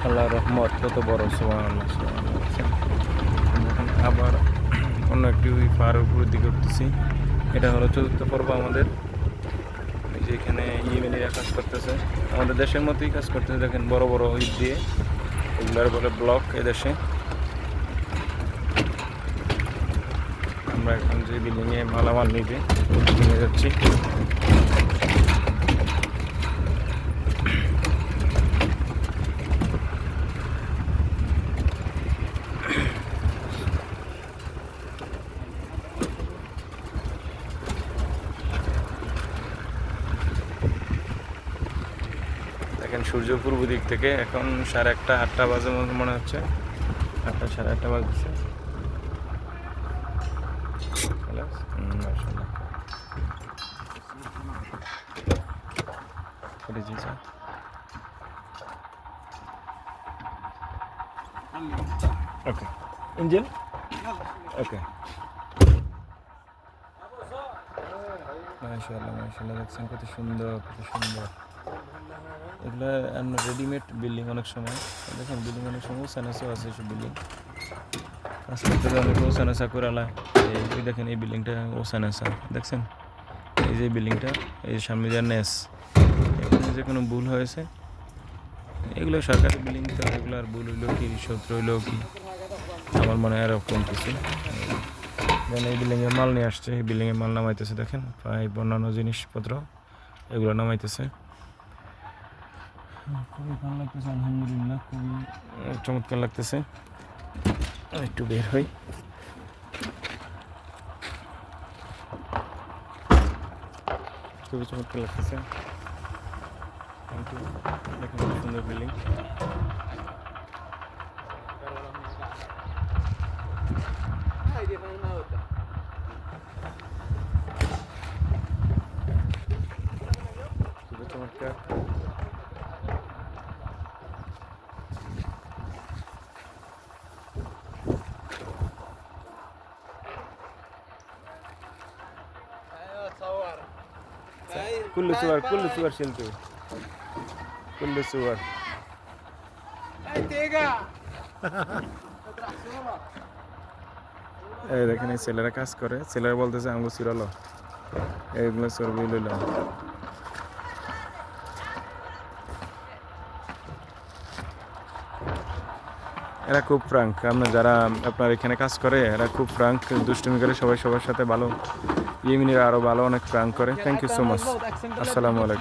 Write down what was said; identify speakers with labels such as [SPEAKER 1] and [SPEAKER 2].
[SPEAKER 1] আল্লাহর রহমত কত বড়, সুবহানাল্লাহ সুবহানাল্লাহ। এখন আবার অন্য একটি পাহাড়ের উপরের দিকে উঠতেছি। এটা হলো চতুর্থ পর্ব আমাদের। এই যে এখানে ইয়েমেনিরা কাজ করতেছে, আমাদের দেশের মতোই কাজ করতেছে। দেখেন বড় বড় ইট দিয়ে, এগুলার বলে ব্লক এদেশে। আমরা এখন যে বিল্ডিংয়ে মালামাল নিবে ওদিকে নিয়ে যাচ্ছি। দেখেন সূর্য পূর্ব দিক থেকে, এখন 1:30 8টা বাজে মনে হচ্ছে। 8টা 8:30 বাজছে। মাশাআল্লাহ। ওকে ইঞ্জিন ওকে। মাশাআল্লাহ মাশাআল্লাহ, দেখছেন কত সুন্দর কত সুন্দর। এগুলো রেডিমেড বিল্ডিং অনেক সময়। দেখেন বিল্ডিং অনেক সময় উঁচানাচা আছে, এসব বিল্ডিং কাজ করতে অনেক উঁচানাচা করে আলায়। এই দেখেন এই বিল্ডিংটা উঁচানাচা, দেখছেন এই যে বিল্ডিংটা, এই যে সামনে যে নেস, এখানে যে কোনো ভুল হয়েছে। এগুলো সরকারি বিল্ডিং, তো এগুলো আর ভুল হইলেও কি, শত্রু হইলেও কি, আমার মনে হয় এরকম কিছু। দেন এই বিল্ডিংয়ে মাল নিয়ে আসছে, এই বিল্ডিংয়ে মাল নামাইতেছে। দেখেন পাইপ অন্যান্য জিনিসপত্র এগুলো নামাইতেছে। খুবই ভালো লাগতেছে, আলহামদুলিল্লাহ খুবই চমৎকার লাগতেছে। একটু বের হই। খুবই চমৎকার লাগতেছে। দেখেন সুন্দর বিল্ডিং। খুবই চমৎকার। كل صور كل صور شلته كل صور এই দেখেন এই ছেলেরা কাজ করে, ছেলেরা বলতেছে আমাকে চিরালো, এইগুলো ছবি লইলাম। এরা খুব ফ্রাঙ্ক, আপনার যারা আপনার এখানে কাজ করে এরা খুব ফ্রাঙ্ক, দুষ্টুমি করে সবাই সবার সাথে ভালো। ইয়েমেনিরা আরও ভালো, অনেক ফ্রাঙ্ক করে। Thank you so much. আসসালামু আলাইকুম।